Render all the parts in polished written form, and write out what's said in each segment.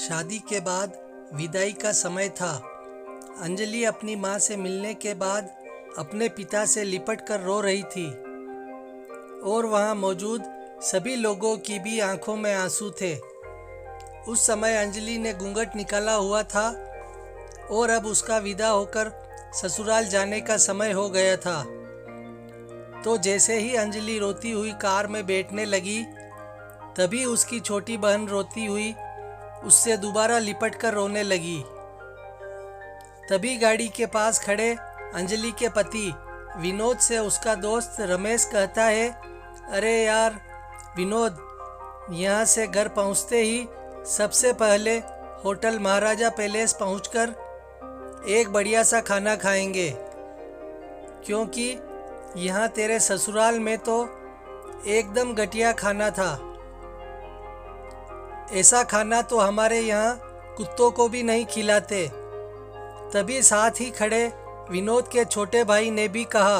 शादी के बाद विदाई का समय था। अंजलि अपनी माँ से मिलने के बाद अपने पिता से लिपट कर रो रही थी और वहाँ मौजूद सभी लोगों की भी आंखों में आंसू थे। उस समय अंजलि ने घूंघट निकाला हुआ था और अब उसका विदा होकर ससुराल जाने का समय हो गया था। तो जैसे ही अंजलि रोती हुई कार में बैठने लगी, तभी उसकी छोटी बहन रोती हुई उससे दोबारा लिपट कर रोने लगी। तभी गाड़ी के पास खड़े अंजलि के पति विनोद से उसका दोस्त रमेश कहता है, अरे यार विनोद, यहाँ से घर पहुँचते ही सबसे पहले होटल महाराजा पैलेस पहुँचकर एक बढ़िया सा खाना खाएंगे, क्योंकि यहाँ तेरे ससुराल में तो एकदम घटिया खाना था। ऐसा खाना तो हमारे यहाँ कुत्तों को भी नहीं खिलाते। तभी साथ ही खड़े विनोद के छोटे भाई ने भी कहा,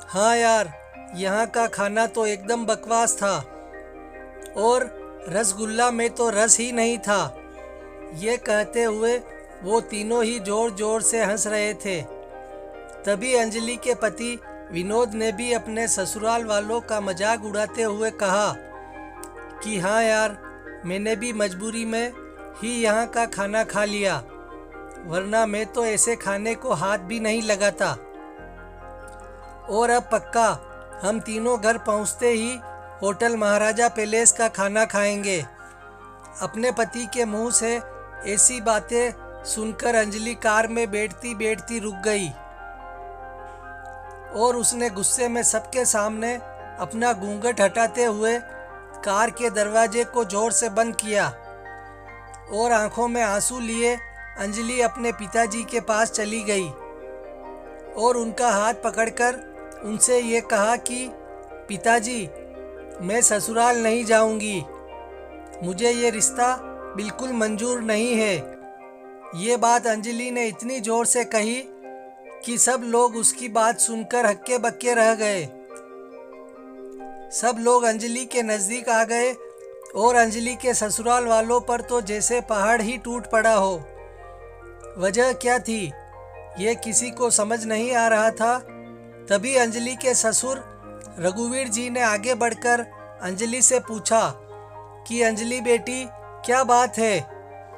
हाँ यार, यहाँ का खाना तो एकदम बकवास था और रसगुल्ला में तो रस ही नहीं था। ये कहते हुए वो तीनों ही जोर जोर से हंस रहे थे। तभी अंजलि के पति विनोद ने भी अपने ससुराल वालों का मजाक उड़ाते हुए कहा कि हाँ यार, मैंने भी मजबूरी में ही यहाँ का खाना खा लिया, वरना मैं तो ऐसे खाने को हाथ भी नहीं लगाता। और अब पक्का हम तीनों घर पहुँचते ही होटल महाराजा पैलेस का खाना खाएंगे। अपने पति के मुंह से ऐसी बातें सुनकर अंजलि कार में बैठती बैठती रुक गई और उसने गुस्से में सबके सामने अपना घूंघट हटाते हुए कार के दरवाजे को जोर से बंद किया और आंखों में आंसू लिए अंजलि अपने पिताजी के पास चली गई और उनका हाथ पकड़कर उनसे ये कहा कि पिताजी, मैं ससुराल नहीं जाऊंगी, मुझे ये रिश्ता बिल्कुल मंजूर नहीं है। ये बात अंजलि ने इतनी जोर से कही कि सब लोग उसकी बात सुनकर हक्के बक्के रह गए। सब लोग अंजलि के नज़दीक आ गए और अंजलि के ससुराल वालों पर तो जैसे पहाड़ ही टूट पड़ा हो। वजह क्या थी, ये किसी को समझ नहीं आ रहा था। तभी अंजलि के ससुर रघुवीर जी ने आगे बढ़कर अंजलि से पूछा कि अंजलि बेटी, क्या बात है,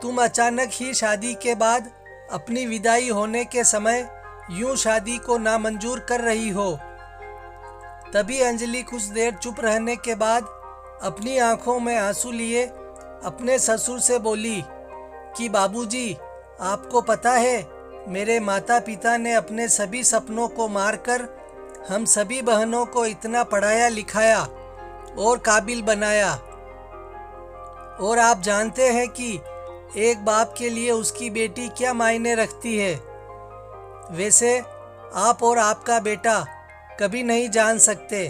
तुम अचानक ही शादी के बाद अपनी विदाई होने के समय यूं शादी को नामंजूर कर रही हो। तभी अंजलि कुछ देर चुप रहने के बाद अपनी आंखों में आंसू लिए अपने ससुर से बोली कि बाबूजी, आपको पता है, मेरे माता पिता ने अपने सभी सपनों को मारकर हम सभी बहनों को इतना पढ़ाया लिखाया और काबिल बनाया, और आप जानते हैं कि एक बाप के लिए उसकी बेटी क्या मायने रखती है। वैसे आप और आपका बेटा कभी नहीं जान सकते,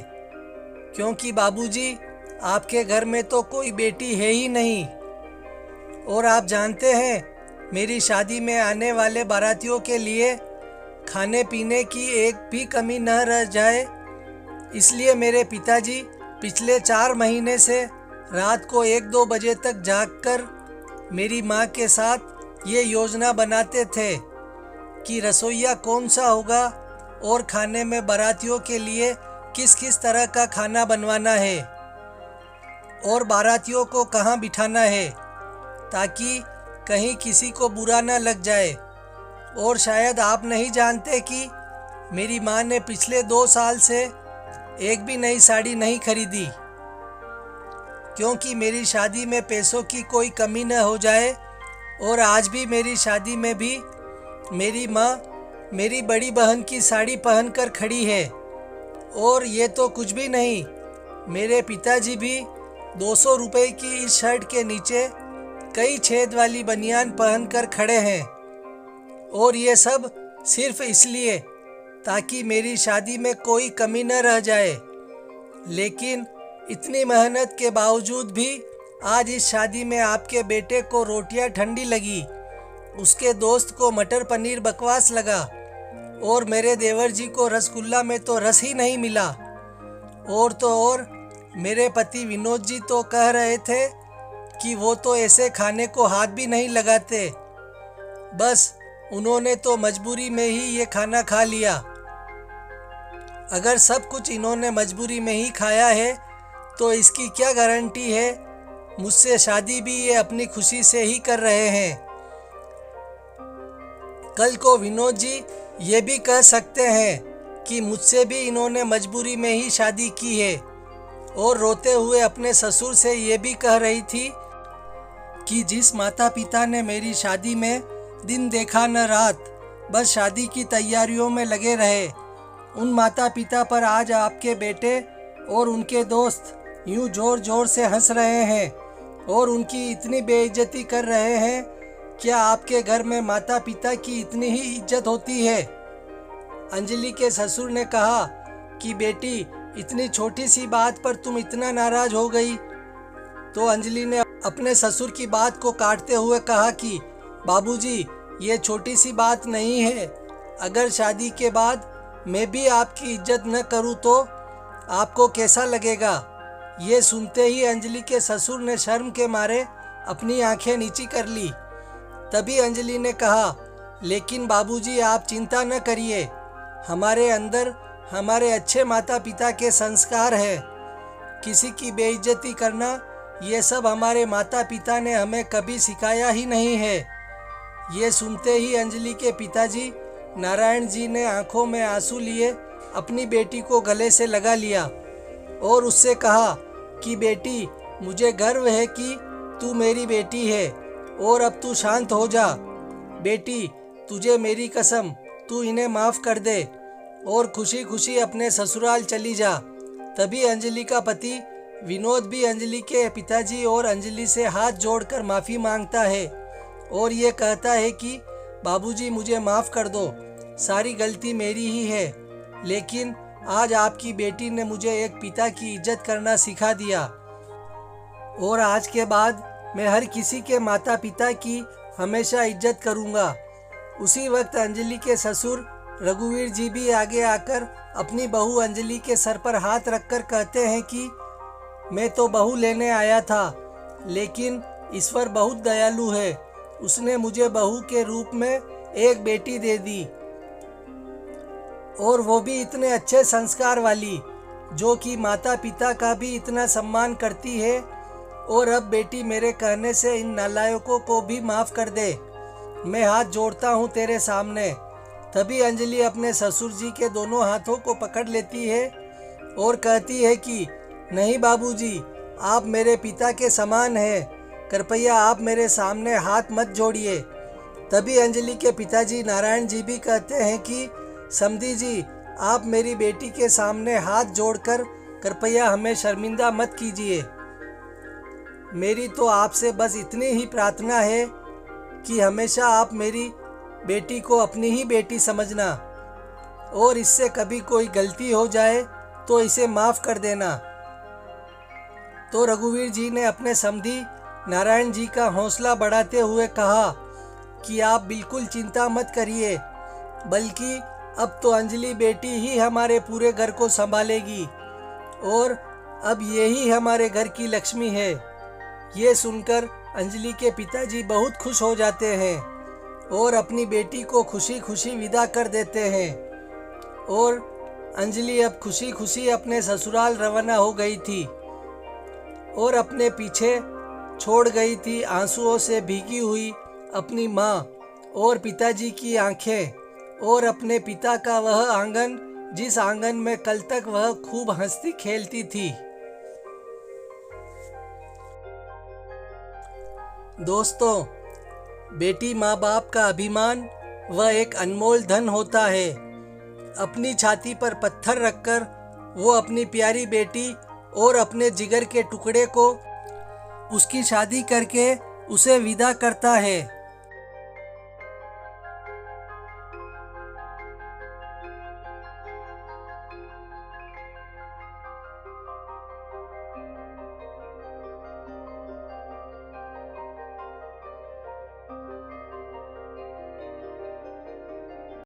क्योंकि बाबूजी, आपके घर में तो कोई बेटी है ही नहीं। और आप जानते हैं, मेरी शादी में आने वाले बारातियों के लिए खाने पीने की एक भी कमी न रह जाए, इसलिए मेरे पिताजी पिछले 4 महीने से रात को 1-2 बजे तक जागकर मेरी माँ के साथ ये योजना बनाते थे कि रसोइया कौन सा होगा और खाने में बारातियों के लिए किस किस तरह का खाना बनवाना है और बारातियों को कहाँ बिठाना है, ताकि कहीं किसी को बुरा न लग जाए। और शायद आप नहीं जानते कि मेरी माँ ने पिछले 2 साल से एक भी नई साड़ी नहीं खरीदी, क्योंकि मेरी शादी में पैसों की कोई कमी न हो जाए। और आज भी मेरी शादी में भी मेरी माँ मेरी बड़ी बहन की साड़ी पहनकर खड़ी है। और ये तो कुछ भी नहीं, मेरे पिताजी भी 200 रुपये की इस शर्ट के नीचे कई छेद वाली बनियान पहनकर खड़े हैं। और ये सब सिर्फ इसलिए ताकि मेरी शादी में कोई कमी न रह जाए। लेकिन इतनी मेहनत के बावजूद भी आज इस शादी में आपके बेटे को रोटियां ठंडी लगी, उसके दोस्त को मटर पनीर बकवास लगा और मेरे देवर जी को रसगुल्ला में तो रस ही नहीं मिला। और तो और मेरे पति विनोद जी तो कह रहे थे कि वो तो ऐसे खाने को हाथ भी नहीं लगाते। बस उन्होंने तो मजबूरी में ही ये खाना खा लिया। अगर सब कुछ इन्होंने मजबूरी में ही खाया है तो इसकी क्या गारंटी है मुझसे शादी भी ये अपनी खुशी से ही कर रहे हैं। कल को विनोद जी ये भी कह सकते हैं कि मुझसे भी इन्होंने मजबूरी में ही शादी की है। और रोते हुए अपने ससुर से ये भी कह रही थी कि जिस माता पिता ने मेरी शादी में दिन देखा न रात, बस शादी की तैयारियों में लगे रहे, उन माता पिता पर आज आपके बेटे और उनके दोस्त यूं जोर जोर से हंस रहे हैं और उनकी इतनी बेइज्जती कर रहे हैं। क्या आपके घर में माता पिता की इतनी ही इज्जत होती है? अंजलि के ससुर ने कहा कि बेटी, इतनी छोटी सी बात पर तुम इतना नाराज हो गई। तो अंजलि ने अपने ससुर की बात को काटते हुए कहा कि बाबूजी, ये छोटी सी बात नहीं है। अगर शादी के बाद मैं भी आपकी इज्जत न करूं तो आपको कैसा लगेगा? ये सुनते ही अंजलि के ससुर ने शर्म के मारे अपनी आंखें नीची कर ली। तभी अंजलि ने कहा, लेकिन बाबूजी आप चिंता न करिए, हमारे अंदर हमारे अच्छे माता पिता के संस्कार हैं। किसी की बेइज्जती करना ये सब हमारे माता पिता ने हमें कभी सिखाया ही नहीं है। ये सुनते ही अंजलि के पिताजी नारायण जी ने आंखों में आंसू लिए अपनी बेटी को गले से लगा लिया और उससे कहा कि बेटी, मुझे गर्व है कि तू मेरी बेटी है और अब तू शांत हो जा। बेटी, तुझे मेरी कसम, तू इन्हें माफ़ कर दे और खुशी खुशी अपने ससुराल चली जा। तभी अंजलि का पति विनोद भी अंजलि के पिताजी और अंजलि से हाथ जोड़कर माफ़ी मांगता है और ये कहता है कि बाबूजी, मुझे माफ़ कर दो, सारी गलती मेरी ही है, लेकिन आज आपकी बेटी ने मुझे एक पिता की इज्जत करना सिखा दिया और आज के बाद मैं हर किसी के माता पिता की हमेशा इज्जत करूँगा। उसी वक्त अंजलि के ससुर रघुवीर जी भी आगे आकर अपनी बहू अंजलि के सर पर हाथ रखकर कहते हैं कि मैं तो बहू लेने आया था, लेकिन ईश्वर बहुत दयालु है, उसने मुझे बहू के रूप में एक बेटी दे दी और वो भी इतने अच्छे संस्कार वाली, जो कि माता पिता का भी इतना सम्मान करती है। और अब बेटी, मेरे कहने से इन नालायकों को भी माफ़ कर दे, मैं हाथ जोड़ता हूँ तेरे सामने। तभी अंजलि अपने ससुर जी के दोनों हाथों को पकड़ लेती है और कहती है कि नहीं बाबूजी, आप मेरे पिता के समान हैं, कृपया आप मेरे सामने हाथ मत जोड़िए। तभी अंजलि के पिताजी नारायण जी भी कहते हैं कि समधी जी, आप मेरी बेटी के सामने हाथ जोड़कर कृपया हमें शर्मिंदा मत कीजिए। मेरी तो आपसे बस इतनी ही प्रार्थना है कि हमेशा आप मेरी बेटी को अपनी ही बेटी समझना और इससे कभी कोई गलती हो जाए तो इसे माफ़ कर देना। तो रघुवीर जी ने अपने समधी नारायण जी का हौसला बढ़ाते हुए कहा कि आप बिल्कुल चिंता मत करिए, बल्कि अब तो अंजलि बेटी ही हमारे पूरे घर को संभालेगी और अब यही हमारे घर की लक्ष्मी है। ये सुनकर अंजलि के पिताजी बहुत खुश हो जाते हैं और अपनी बेटी को खुशी खुशी विदा कर देते हैं और अंजलि अब खुशी खुशी अपने ससुराल रवाना हो गई थी और अपने पीछे छोड़ गई थी आंसुओं से भीगी हुई अपनी माँ और पिताजी की आंखें और अपने पिता का वह आंगन, जिस आंगन में कल तक वह खूब हंसती खेलती थी। दोस्तों, बेटी माँ बाप का अभिमान वह एक अनमोल धन होता है। अपनी छाती पर पत्थर रखकर वो अपनी प्यारी बेटी और अपने जिगर के टुकड़े को उसकी शादी करके उसे विदा करता है।